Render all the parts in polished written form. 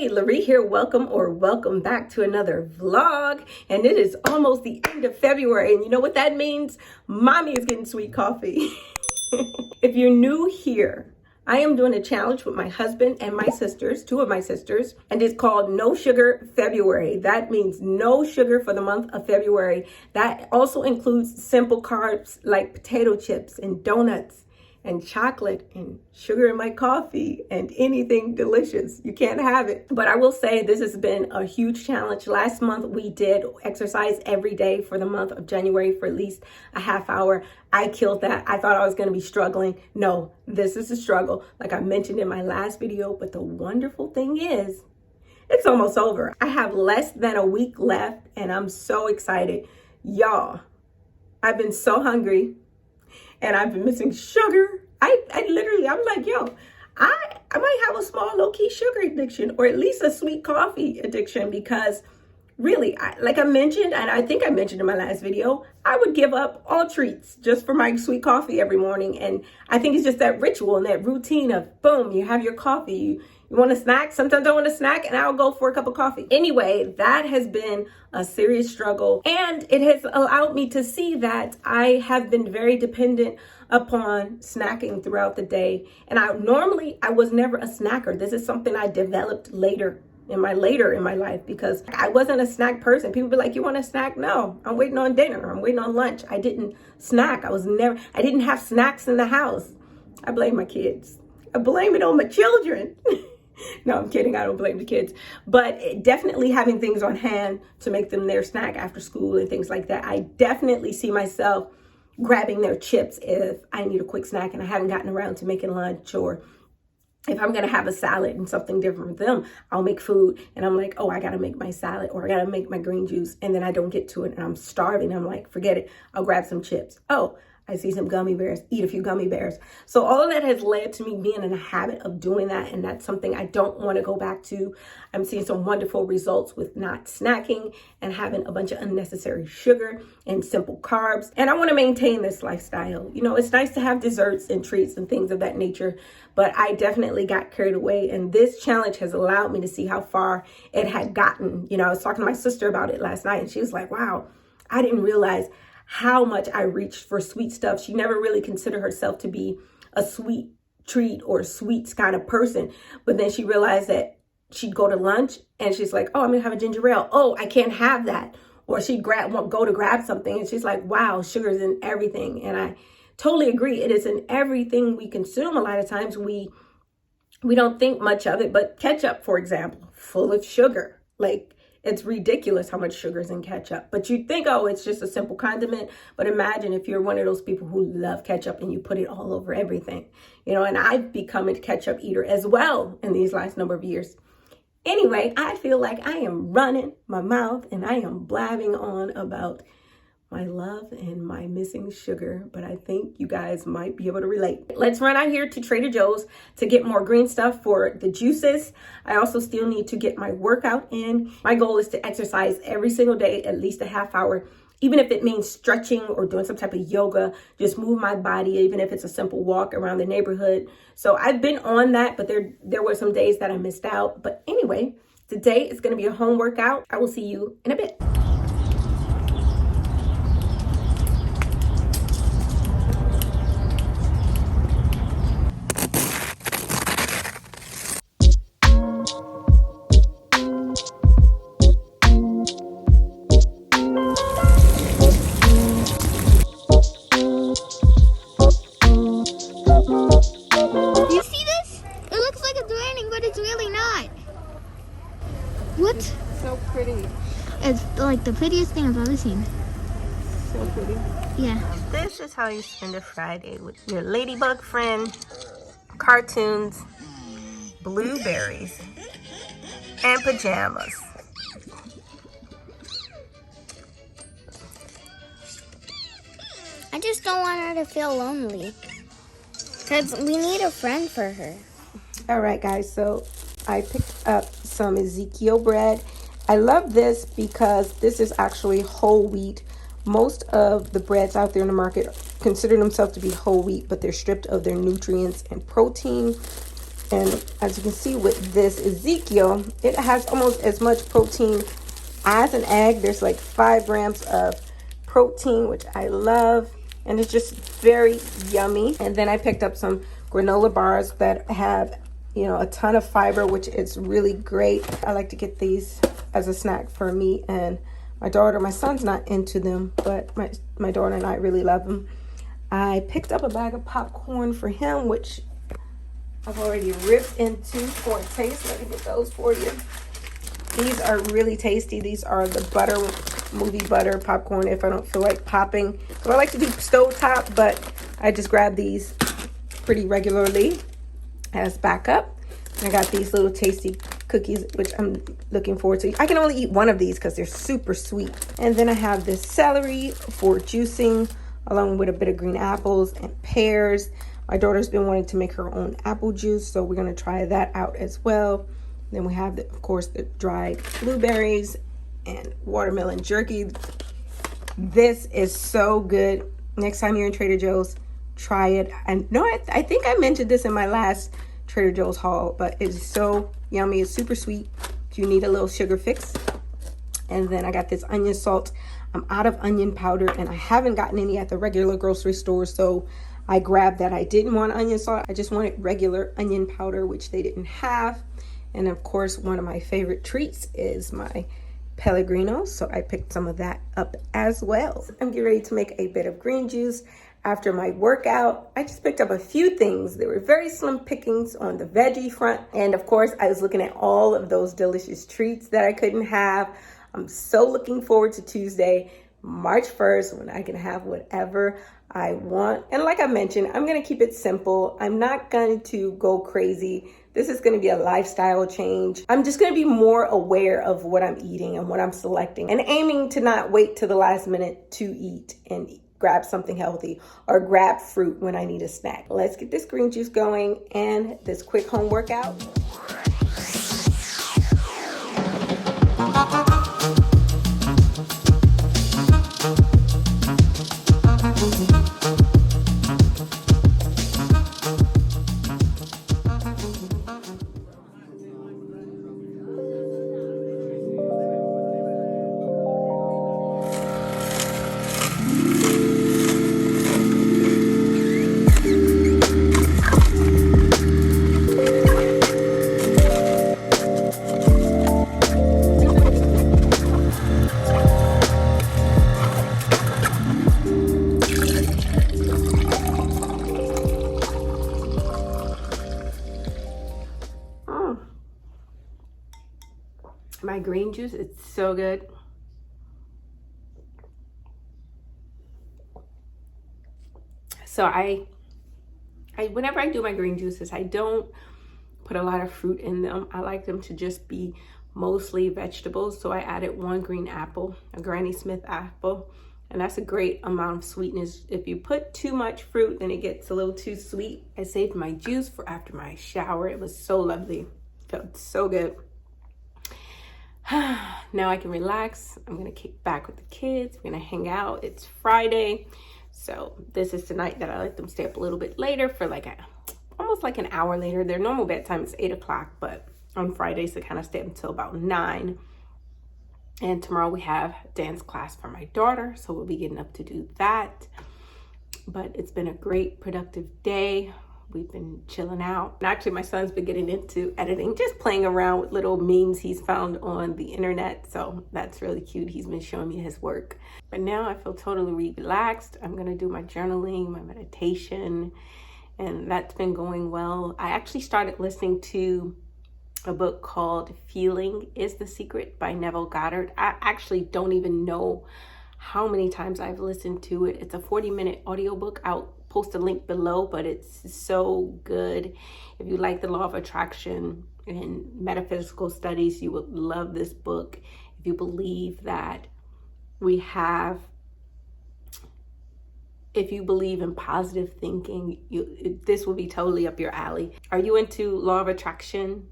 Hey, LaRie here. Welcome back to another vlog. And it is almost the end of February. And you know what that means? Mommy is getting sweet coffee. If you're new here, I am doing a challenge with my husband and my sisters, two of my sisters, and it's called No Sugar February. That means no sugar for the month of February. That also includes simple carbs like potato chips and donuts and chocolate and sugar in my coffee and anything delicious. You can't have it. But I will say this has been a huge challenge. Last month we did exercise every day for the month of January for at least a half hour. I killed that. I thought I was gonna be struggling. No, this is a struggle, like I mentioned in my last video, but the wonderful thing is, it's almost over. I have less than a week left and I'm so excited. Y'all, I've been so hungry. And I've been missing sugar. I'm like, yo, I might have a small low-key sugar addiction or at least a sweet coffee addiction because really, like I mentioned, and I think I mentioned in my last video, I would give up all treats just for my sweet coffee every morning. And I think it's just that ritual and that routine of boom, you have your coffee, you want a snack? Sometimes I want a snack and I'll go for a cup of coffee. Anyway, that has been a serious struggle and it has allowed me to see that I have been very dependent upon snacking throughout the day. And I was never a snacker. This is something I developed later in my life because I wasn't a snack person. People be like, you want a snack? No, I'm waiting on dinner. I'm waiting on lunch. I didn't snack. I didn't have snacks in the house. I blame my kids. I blame it on my children. No, I'm kidding. I don't blame the kids. But definitely having things on hand to make them their snack after school and things like that. I definitely see myself grabbing their chips if I need a quick snack and I haven't gotten around to making lunch, or if I'm going to have a salad and something different with them, I'll make food and I'm like, oh, I got to make my salad or I got to make my green juice. And then I don't get to it and I'm starving. I'm like, forget it. I'll grab some chips. Oh, I see some gummy bears, eat a few gummy bears. So all of that has led to me being in a habit of doing that. And that's something I don't want to go back to. I'm seeing some wonderful results with not snacking and having a bunch of unnecessary sugar and simple carbs. And I want to maintain this lifestyle. You know, it's nice to have desserts and treats and things of that nature, but I definitely got carried away. And this challenge has allowed me to see how far it had gotten. You know, I was talking to my sister about it last night and she was like, wow, I didn't realize how much I reached for sweet stuff. She never really considered herself to be a sweet treat or sweets kind of person. But then she realized that she'd go to lunch and she's like, oh, I'm gonna have a ginger ale. Oh, I can't have that. Or she'd go to grab something and she's like, wow, sugar's in everything. And I totally agree. It is in everything we consume. A lot of times we don't think much of it, but ketchup, for example, full of sugar. Like, it's ridiculous how much sugar is in ketchup. But you'd think, oh, it's just a simple condiment. But imagine if you're one of those people who love ketchup and you put it all over everything. You know, and I've become a ketchup eater as well in these last number of years. Anyway, I feel like I am running my mouth and I am blabbing on about my love and my missing sugar, but I think you guys might be able to relate. Let's run out here to Trader Joe's to get more green stuff for the juices. I also still need to get my workout in. My goal is to exercise every single day, at least a half hour, even if it means stretching or doing some type of yoga, just move my body, even if it's a simple walk around the neighborhood. So I've been on that, but there were some days that I missed out. But anyway, today is going to be a home workout. I will see you in a bit. What? So pretty. It's like the prettiest thing I've ever seen. So pretty. Yeah. This is how you spend a Friday with your ladybug friend, cartoons, blueberries, and pajamas. I just don't want her to feel lonely. Because we need a friend for her. All right, guys. So I picked up some Ezekiel bread. I love this because this is actually whole wheat. Most of the breads out there in the market consider themselves to be whole wheat, but they're stripped of their nutrients and protein. And as you can see with this Ezekiel, it has almost as much protein as an egg. There's like 5 grams of protein, which I love. And it's just very yummy. And then I picked up some granola bars that have, you know, a ton of fiber, which is really great. I like to get these as a snack for me and my daughter. My son's not into them, but my daughter and I really love them. I picked up a bag of popcorn for him, which I've already ripped into for a taste. Let me get those for you. These are really tasty. These are the butter, movie butter popcorn if I don't feel like popping. So I like to do stovetop, but I just grab these pretty regularly as backup. I got these little tasty cookies, which I'm looking forward to. I can only eat one of these because they're super sweet. And then I have this celery for juicing, along with a bit of green apples and pears. My daughter's been wanting to make her own apple juice, so we're going to try that out as well. Then we have, of course, the dried blueberries and watermelon jerky. This is so good. Next time you're in Trader Joe's, try it. And no, I think I mentioned this in my last Trader Joe's haul, but it's so yummy. It's super sweet. You need a little sugar fix. And then I got this onion salt. I'm out of onion powder, and I haven't gotten any at the regular grocery store, so I grabbed that. I didn't want onion salt. I just wanted regular onion powder, which they didn't have. And of course, one of my favorite treats is my Pellegrino, so I picked some of that up as well. I'm getting ready to make a bit of green juice after my workout. I just picked up a few things. There were very slim pickings on the veggie front. And of course, I was looking at all of those delicious treats that I couldn't have. I'm so looking forward to Tuesday, March 1st, when I can have whatever I want. And like I mentioned, I'm going to keep it simple. I'm not going to go crazy. This is going to be a lifestyle change. I'm just going to be more aware of what I'm eating and what I'm selecting, and aiming to not wait till the last minute to eat and grab something healthy or grab fruit when I need a snack. Let's get this green juice going and this quick home workout. My green juice, it's so good. So I whenever I do my green juices, I don't put a lot of fruit in them. I like them to just be mostly vegetables. So I added 1 green apple, a Granny Smith apple, and that's a great amount of sweetness. If you put too much fruit, then it gets a little too sweet. I saved my juice for after my shower. It was so lovely. Felt so good. Now I can relax. I'm gonna kick back with the kids. We're gonna hang out. It's Friday, so this is the night that I let them stay up a little bit later for like almost like an hour later. Their normal bedtime is 8 o'clock, but on Fridays they kind of stay up until about 9. And tomorrow we have dance class for my daughter, so we'll be getting up to do that. But it's been a great, productive day. We've been chilling out. And actually, my son's been getting into editing, just playing around with little memes he's found on the internet. So that's really cute. He's been showing me his work. But now I feel totally relaxed. I'm going to do my journaling, my meditation, and that's been going well. I actually started listening to a book called Feeling is the Secret by Neville Goddard. I actually don't even know how many times I've listened to it. It's a 40-minute audiobook. I'll post a link below, but it's so good. If you like the law of attraction and metaphysical studies, you would love this book. If you believe that if you believe in positive thinking, this will be totally up your alley. Are you into law of attraction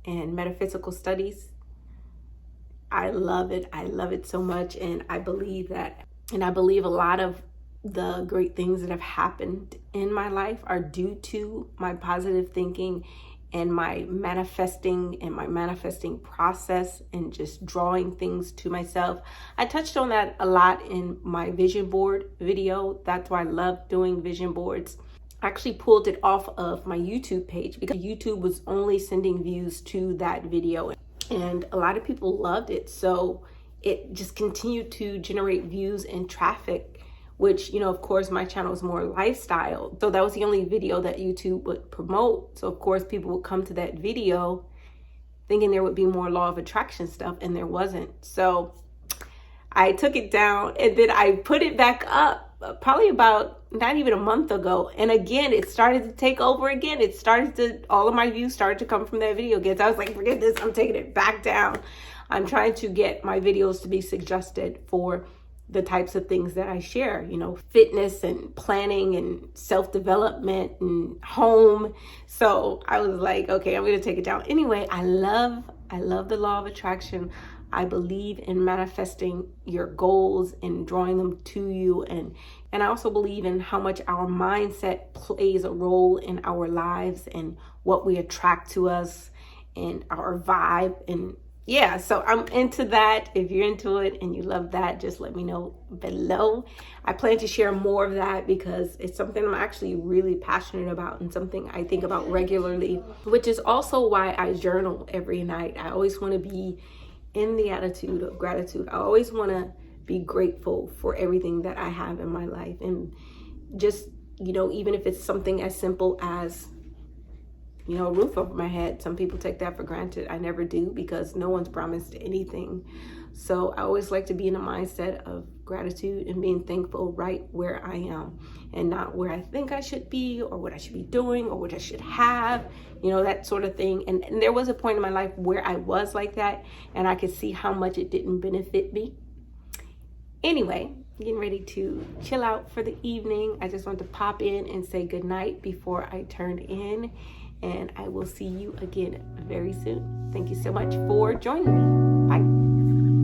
and metaphysical studies? I love it. I love it so much. And I believe a lot of the great things that have happened in my life are due to my positive thinking and my manifesting process and just drawing things to myself. I touched on that a lot in my vision board video. That's why I love doing vision boards. I actually pulled it off of my YouTube page because YouTube was only sending views to that video, and a lot of people loved it. So it just continued to generate views and traffic, which, you know, of course, my channel is more lifestyle. So that was the only video that YouTube would promote. So of course, people would come to that video thinking there would be more law of attraction stuff, and there wasn't. So I took it down, and then I put it back up probably about not even a month ago. And again, it started to take over again. All of my views started to come from that video again. So I was like, forget this, I'm taking it back down. I'm trying to get my videos to be suggested for the types of things that I share, you know, fitness and planning and self-development and home. So I was like, okay, I'm going to take it down. Anyway, I love the law of attraction. I believe in manifesting your goals and drawing them to you. And I also believe in how much our mindset plays a role in our lives and what we attract to us and our vibe. And yeah, so I'm into that. If you're into it and you love that, just let me know below. I plan to share more of that because it's something I'm actually really passionate about and something I think about regularly, which is also why I journal every night. I always want to be in the attitude of gratitude. I always want to be grateful for everything that I have in my life. And just, you know, even if it's something as simple as, you know, a roof over my head. Some people take that for granted. I never do, because no one's promised anything. So I always like to be in a mindset of gratitude and being thankful right where I am, and not where I think I should be or what I should be doing or what I should have, you know, that sort of thing. And there was a point in my life where I was like that, and I could see how much it didn't benefit me. Anyway, getting ready to chill out for the evening. I just want to pop in and say goodnight before I turn in. And I will see you again very soon. Thank you so much for joining me. Bye.